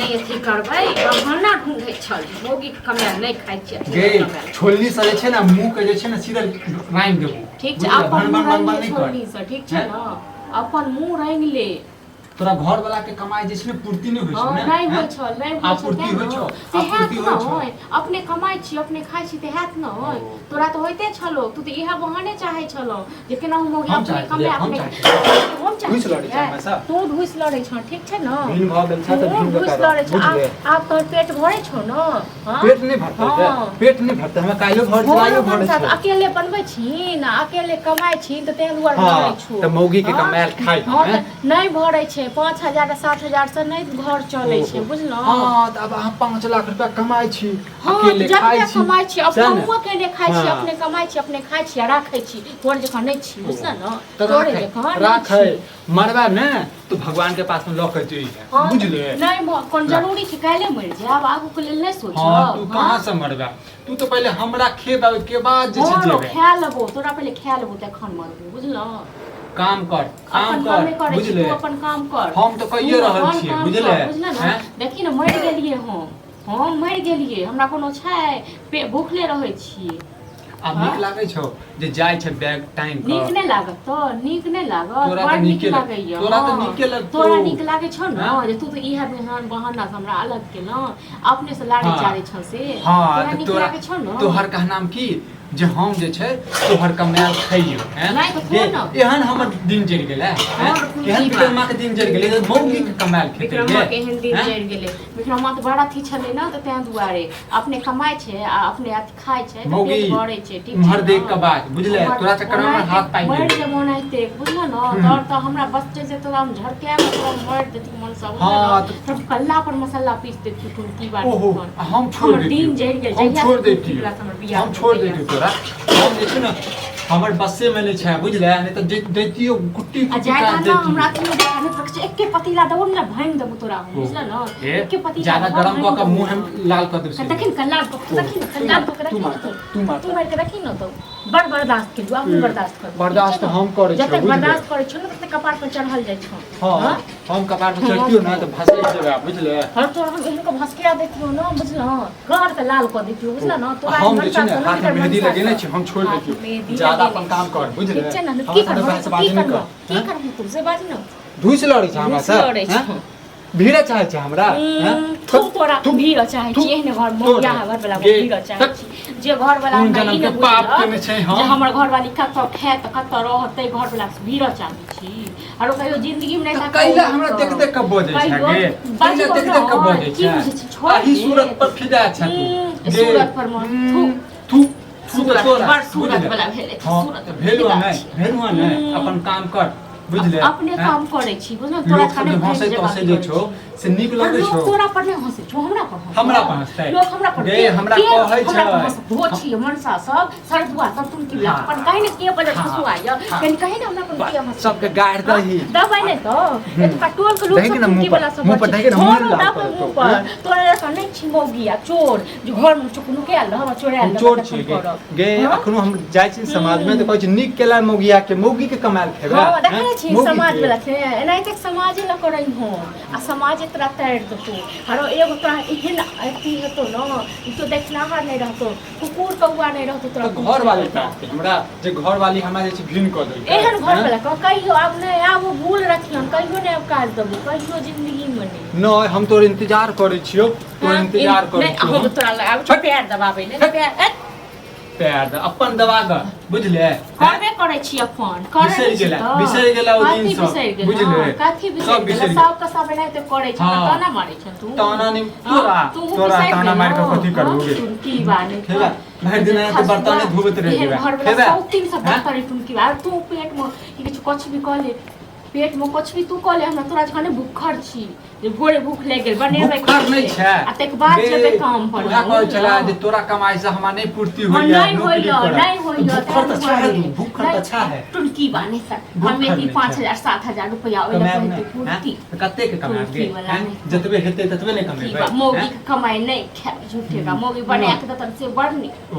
नहीं अथी करबै बहाना ढूंढै छल मौगी के कमाय नहीं खाइ छै गे छोलनी से जे छै ना मुंह के जे छै ना सीधा राइन देबो ठीक छै अपन मुंह छोलनी से ठीक छै ना अपन मुंह रंग ले तोरा घर वाला के कमाई जे छै पूर्ति नहीं होय छै नहीं होय छ नहीं होय छ पूर्ति होय छ पूर्ति होय छ अपने कमाई छी अपने खाइ छी ते हैत न होय तोरा तो होइते छलो तू तो इहा बहाने चाहे छलो जे केना हम मौगी अपने कमाई अपने हम घुस लड़े छ हमेशा तू घुस लड़े छ ठीक छै न दिन भ गेल छ त दिन घुस लड़े छ आप तोर पेट भरे छ न पेट नहीं भरते पेट नहीं भरते हम काइलो भर चलाइयो भरे छ अकेले बनबै छी ना अकेले कमाई छी त ते दुआर भरे छ त मौगी के कमायल खाइ नहीं भरे छ 5000 7000 से नहीं घर चले छै बुझलो हां त अब हम 5 लाख रुपया कमाई छी अकेले खाइ छी कमाई छी अपने मुंह के ले खाइ छी अपने कमाई छी अपने खाइ छी राखै छी तोर जखन नहीं छी बुझला न तोरे जखन राखै मरबा न तो भगवान के पास में ल के जई बुझले नहीं कोन जरूरी छै काले मर जाब आगू के लेल नहीं सोच हां तू कहां से मरबा तू तो पहले हमरा खेबावे के बाद जे छै जेबे खा लेबो तोरा पहले खा लेबो तखन मरबो बुझलो काम कर बुझले तू अपन काम कर हम तो कहिए रहल छी बुझले हैं देखी न मर गेलिए हम मर गेलिए हमरा कोनो छै भूखले रहै छी अब नीक लागे छौ जे जाय छै बैग टाइम पर नीक नहीं लागत तो नीक नहीं लागत तोरा तो नीक लागे तोरा तो नीक लगतो तोरा नीक लागे छौ न जे तू तो इहा बेहान बहाना से हमरा अलग के न अपने से लागे चारे छ से हां नीक लागे छौ न तोहर कहनाम की जे हम जे छै तोहर कमायल खइयो हैं एहन हमर दिन जरि गेलै केहन विक्रमा के दिन जरि गेलै मौगी के कमायल खेतै विक्रमा के एहन दिन जरि गेलै विक्रमा त बड़ा थी छलै न त तें दुआरे अपने कमाय छै आ अपने खाय छै पेट भरै छै ठीक छै हर देख के बात बुझले तोरा चक्कर में हाथ पाइ मर जे मोन आइते बुझल न तोर त हमरा बस जे तोरा हम झड़के मतलब मर देती मन सब हां त कल्ला पर मसाला पीस देती तू की बात हम छोड़ देती दिन जरि गेल हम छोड़ देती हम छोड़ देती तोरा हम जे छै न हमर बस्से में नहीं छै बुझले नहीं त दैतियो कुट्टी जाय ना हमरा तू जाने तक से एके पतीला दबो न भांग देबो तोरा बुझला न एके पतीला ज्यादा गरम क के मुंह हम लाल क देब देखिन कल्ला तू मार के देखिन न तो बड़ बर्दाश्त के दुआ हम बर्दाश्त कर बर्दाश्त हम करे छी जब बर्दाश्त करे छ न तब कपार पर चढ़ल जाय छ हां हम कपार पर चढ़तियो न त भसै जेबा बुझले हर तोरा हम इनको भसकिया देतियो न बुझला घर के लाल क देतियो बुझला न तोरा हम जे छै न हाथ में मेहंदी लगेने छी हम छोड़ देतियो ज्यादा अपन काम कर बुझले ठीक छै न की कर तू से बाजी न धुइस लड़ी छ हमरा से भीड़ चाहे छ हमरा तू तोरा भीड़ चाहे छी एहने घर मोगिया घर वाला भीड़ चाहे छी जे घर वाला हमरा ई न पाप केने छै हम जे हमर घर वाली कत खेत कत रहतै घर वाला भीड़ चाहे छी आरो कहियो जिंदगी में नहीं कैला हमरा देख देख के बजे छै गे कैला देख देख के बजे छै आही सूरत पर फिदा छ तू सूरत पर तू सूरत वाला भेले सूरत भेलु नहीं अपन काम कर बुझले अपने काम करे छी बुझल तोरा खाने हंसे तो हंसे जे छो से नीक लगे छो तोरा पर नहीं हंसे छो हमरा पर हंसतै लोग हमरा पर गे हमरा कहै छै भोची मनसा सब सरदुआ सब तुम की अपन कहीं ने के पर हंसुआ या कहीं ने हमरा पर के हंस सबके गाड़ दही दबाई ने तो एतका टोल के लोग सब की वाला सब मुंह पर देखि ना मुंह पर तोरा का नहीं छी मौगिया चोर जो घर में चुकनु के आल हम चोराल चोर छी गे अखनो हम जाय छी समाज में तो कहै छी नीक केला मौगिया के मौगी के कमाल खेबा हां देखै छी समाज वाला थे एनाइते समाज ल करई हो आ समाज तोरा तैर दतो आरो एगो तोरा एहन अथी हेतो न ई तो देखनाहार नहीं रहतो कुकुर कौआ नहीं रहतो तोरा घर वाले हमरा जे घर वाली हमरा जे घिन क दे एहन घर वाला कहियो अब नहीं आब भूल रखियन कहियो नहीं काज देबो कहियो जिंदगी में नहीं हम तोर इंतजार करे छियो तोर इंतजार करे छियो हम तोरा अब पैर दबाबे नहीं पैर अपन दबा ग बुझले करबे करे छी अपन बिसरि गेला ओ दिन सब बुझले काथी बिसरि सब का सब नहीं तो करे छ ताना मारे छ तू ताना नहीं तोरा ताना मार के कथि करबोगे की बाने खेला भर दिन तो बर्तन धोबत रह जेबा खेबा सब तीन सब बात करे तुम की बार तू पेट में कुछ भी कह ले पेट में कुछ भी तू कह ले हमरा तोरा जखने भूखर छी जे भोरे भूख लाग गेल बनेबै भूखर नहीं छै आ तक बाद जेबै काम पर उहा कहै छला जे तोरा कमाई से हमरा नहीं पूर्ति होइया नहीं होइया भूखर त छै भूखर त छै तुम की बाने सर हमें की 5000 7000 रुपया ओइ लगै पूर्ति कते के कमाबे जतबे हेतै ततबे नहीं कमेबै मौगी के कमाई नहीं खाए झूठे का मौगी बने के त से बढ़नी ओ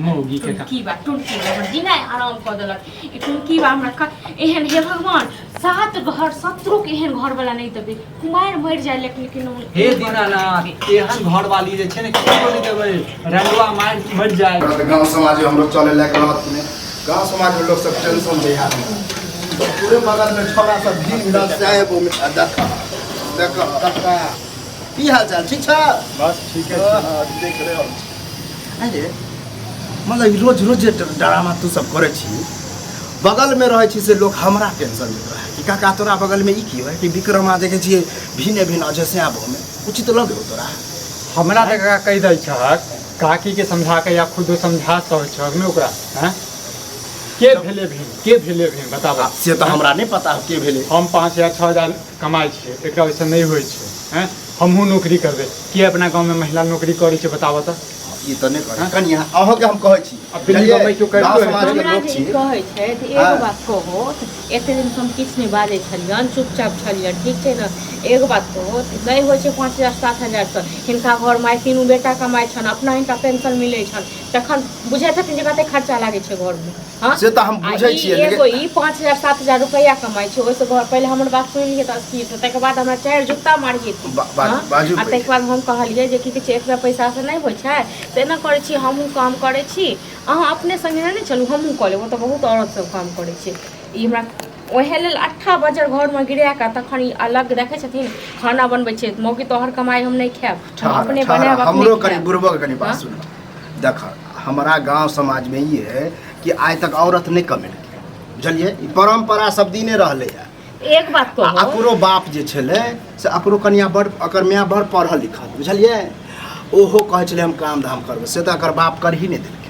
मौगी के की बा टुनकी बा दिना आराम क देलक ई टुनकी बा हमरा एहन हे भगवान सात घर शत्रु के एहन घर वाला नहीं तबे कुमार मर जाए लेकिन हे दीनानाथ एहन घर वाली जे छै ने किनको नहीं देबै रंगवा मार मर जाए। गांव समाज में हम लोग चले लायक रहत ने गांव समाज में लोग सब टेंशन दे यार पूरे बगल में छोरा सब भीड़ मिलल साहेब में देखा की हाल चाल ठीक छ बस ठीक है देख रहे हो अरे मतलब रोज रोज ड्रामा तू सब करे छी बगल में रहे छी से लोग हमरा टेंशन में रहे कि काका तोरा बगल में ई की है कि विक्रमा देखे छी भिन्न भिन्न जैसे आबो में उचित लगे हो तोरा हमरा त काका कहि दै छहक काकी के समझा के या खुद समझा सकै छहक ने ओकरा हैं के भेले भिन बताबा से तो हमरा नहीं पता के भेले हम 5000 6000 कमाई छियै एकरा वैसे नहीं होय छै हैं हमहू नौकरी करबे के अपना गांव में महिला नौकरी करै छै बताबो त ई तो नहीं करे कनिया अहो के हम कहै छी अब दिल्ली में क्यों कर समाज के हमरा लोग जे छी कहै छै त एगो बात कहो एते दिन हम किछ नहीं बाजै छलियन चुपचाप छलियन ठीक छै न एगो बात कहो नहीं होय छै 5000 7000 त हिनका घर में तीनू बेटा कमाई छन अपना हिनका पेंशन मिलै छन तखन बुझै छथिन जे कते खर्चा लागै छै घर में हां से तो हम बुझै छियै एगो ई 5000 7000 रुपया कमाई छै ओइसे घर पहले हमर बात सुनि लिए त अस्थिर से तके बाद हमरा चार जुत्ता मारिए थी बाजू आ तके बाद हम कहलिए जे कि छै एकरा पैसा से नहीं होय छै त एना करै छी हमहू काम करै छी अहाँ अपने संगे नहीं चलू हमहू कऽ लेब तऽ बहुत औरत सब काम करै छै ई हमरा ओहे लेल 8 बजे घर में गिरा के तखन ई अलग देखै छथिन खाना बनबै छै मौकी तोहर कमाई हम नहीं खाएब हम अपने बनाएब हमरो कनी बुरबक कनी बात सुन देख हमारा गांव समाज में ये है कि आज तक औरत नहीं कमेलकै बुझलिए ई परंपरा सब दिने रहले है एक बात कहो अकरो बाप जे छले से अकरो कनिया बड़ अकर माय बड़ पढ़ल लिखल बुझलिए ओहो कहै छले हम काम धाम करबै से तऽ अकर बाप कर ही नहीं देलकै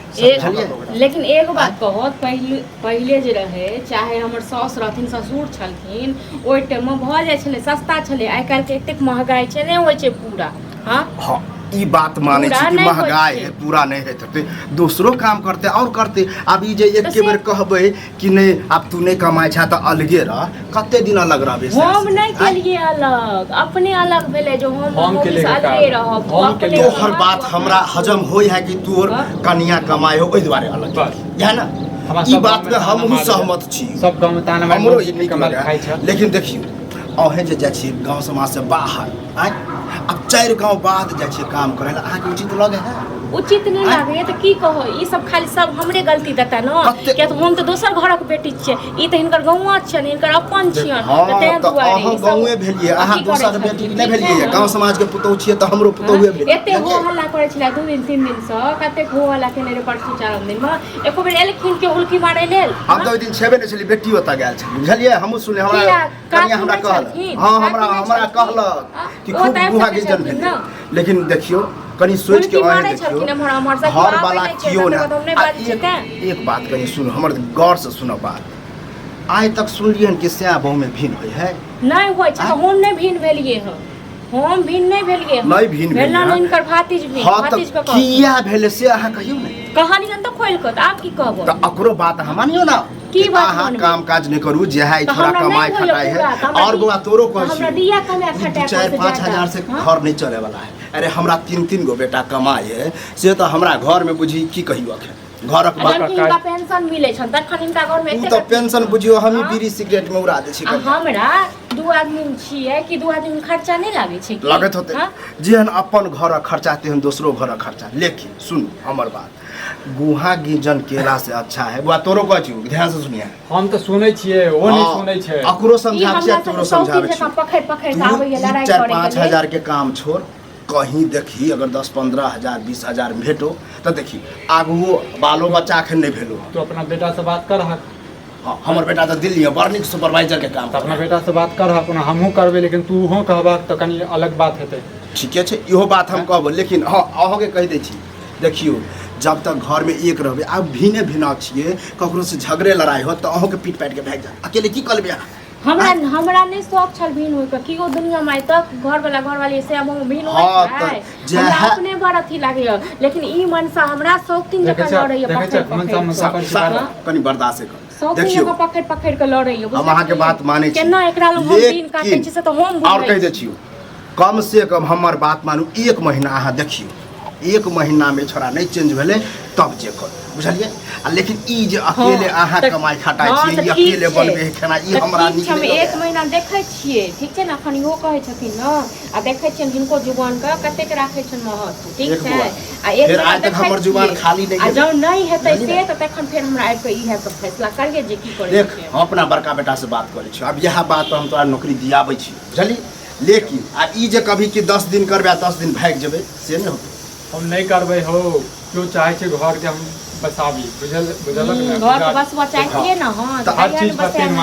लेकिन एगो बात कहो पहले जे रहे चाहे हमर सास रहथिन ससुर छलखिन ओइ टाइम में भऽ जाइ छलै सस्ता छलै आइ काल्हि के एतेक महगाई छै नहि होइ छै पूरा हाँ ई बात माने छी कि महंगाई है पूरा नहीं है तो दूसरो काम करते और करते अब ई जे एक के बेर कहबै कि नहीं अब तू नहीं कमाई छ त अलगे रह कते दिन अलग रहबे हम नहीं केलिए अलग अपने अलग भेले जो हम अलगे रहब तो हर बात हमरा हजम होय है कि तोर कनिया कमाई हो ओइ दुआरे अलग है ना ई बात में हम सहमत छी सब गांव में ताना हमरो ई नहीं कमाई खाइ छ लेकिन देखियो अहे जे जाइ छी गांव समाज से बाहर आइ अब 4 गांव बाद जाइ छी काम करे ला अहाँ के उचित लगे है उचित नहीं लागे त की कहो ई सब खाली सब हमरे गलती देता न किया तो हम तो दोसर घरक बेटी छियै ई त हिनकर गौवा छियन हिनकर अपन छियन त तै दुआरे अहाँ गांवे भेलिए अहाँ दोसर बेटी नहीं भेलिए गांव समाज के पुतौ छियै त हमरो पुतौए भेलिए एते हो हल्ला करे छला 2 दिन 3 दिन से कते हो हल्ला केने रे परसू 4 दिन में एको बेर एलखिन के उल्की मारे लेल हम तो दिन छेबे नहीं छली बेटी ओता गेल छली बुझलिए हमहु सुने हमरा कनिया हमरा कहल हां हमरा कहलक कि खूब गुहा के जन्म भेल लेकिन देखियो कनी सोच के आने देखियो हर वाला कियो ना एक बात कनी सुन हमर गौर से सुनो बात आज तक सुनलियन कि स्या बहु में भिन्न होय है नहीं होय छै हम नहीं भिन्न भेलिए हम भिन्न नहीं भेलिए नहीं भिन्न भेला नहीं इनकर भातिज भी भातिज के किया भेले से अहाँ कहियो नहीं कहानी जन त खोल के आप की कहबो त अकरो बात हम मानियो ना की बात अहाँ काम काज नहीं करू जे है थोड़ा कमाई खटाई है और बुआ तोरो कहै छी हमरा दिया कमाई खटाई 4-5 हजार से घर नहीं चले वाला है अरे हमरा 3-3 गो बेटा कमाई है से तो हमरा घर में बुझी की कहियो घरक बात पेंशन मिले छन तखन इनका घर में तो पेंशन बुझियो हम ही बीड़ी सिगरेट में उड़ा दे छी हमरा 2 आदमी छियै कि 2 आदमी खर्चा नहीं लागे छै कि लागत होते जेहन अपन घर खर्चा तेहन दोसरो घर खर्चा लेकिन सुन हमर बात गुहा गिजन केला से अच्छा है बुआ तोरो कहै छी ध्यान से सुनिए हम तो सुनै छियै ओ नहीं सुनै छै अकरो समझाबै छै तोरो समझाबै छै पकड़ के आबै लड़ाई करे 4-5 हजार के काम छोड़ कहीं देखी अगर 10-15 हजार 20 हजार भेटो तो देखी आगू बालो बच्चा अखन नहीं भेलो तो अपना बेटा से बात कर हमर बेटा तो दिल्ली में बर्निंग सुपरवाइजर के काम अपना बेटा से बात कर हमहू करबे लेकिन तू हो कहबा तो कनी अलग बात हेतै ठीके छै इहो बात हम कहब लेकिन हाँ अहों के कह दै छी देखियो जब तक घर में एक रहबे अब भिने भिना छिए ककरो से झगड़े लड़ाई हो तो अहों के पीट पाट के भाग जा अकेले की कर लेबे हमरा नहीं शौक छल भिन होय कि ओ दुनिया में तक घर वाली से हम भिन होय छै हमरा अपने बड़ अथी लागे लेकिन ई मनसा हमरा शौक तीन जगह लड़ै कनी बर्दाश्त कर देखियो पकड़ के लड़ै हम अहाँ के बात माने छी केना एकरा लोग हम दिन काटै छी से तो हम और कह दे छियो कम से कम हमर बात मानू 1 महीना अहाँ देखियो 1 महीना में छोरा नहीं चेंज भेले तब जे कर बुझलिए लेकिन ई जे अकेले अहाँ कमाई खटाई छियै ई अकेले बनबे खाना ई हमरा नीक हम एक महीना देखै छियै ठीक छै ने अखन इहो कहै छथिन न आ देखै छियन जिनको जुबान का कतेक राखै छन महत्व ठीक छै आ एक फिर आज तक हमर जुबान खाली नहीं आ जब नहीं हेतै से त तखन फेर हमरा आबि के इहे सब फैसला करिए जे की करै देख हम अपना बड़का बेटा से बात करै छी अब यह बात पर हम तोरा नौकरी दियाबै छी बुझली लेकिन आ ई जे कभी कि 10 दिन करबे 10 दिन भाग जेबै से नहीं होतै हम नहीं करबै हो जो चाहे छै घर के हम बसाबी बुझलक ने घर के बसवा चाहिए ना हां त हर चीज पर तीन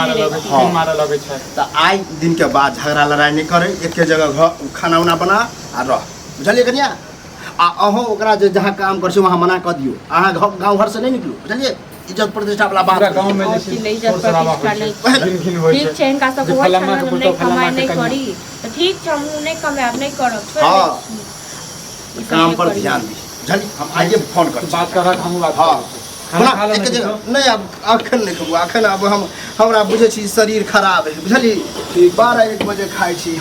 मारे लगे छै त आइ दिन के बाद झगड़ा लड़ाई नहीं करे एके जगह घर खाना उना बना आ रह बुझलिए कनिया आ अहो ओकरा जे जहां काम कर छी वहां मना क दियो अहाँ गांव घर से नहीं निकलू बुझलिए इज्जत प्रतिष्ठा वाला बात गांव में जैसे इज्जत प्रतिष्ठा नहीं होय छै ठीक छै इनका सब होय छै हम नहीं कमाई नहीं करी त ठीक छै हम नहीं कमाई नहीं करब हां काम पर ध्यान दी बुझलिए हम आइए फोन कर बात करक हम बात हां खाना खा नहीं अब अखन नहीं खबू अखन अब हमरा बुझे छी शरीर खराब है बुझलिए 12-1 बजे खाई छी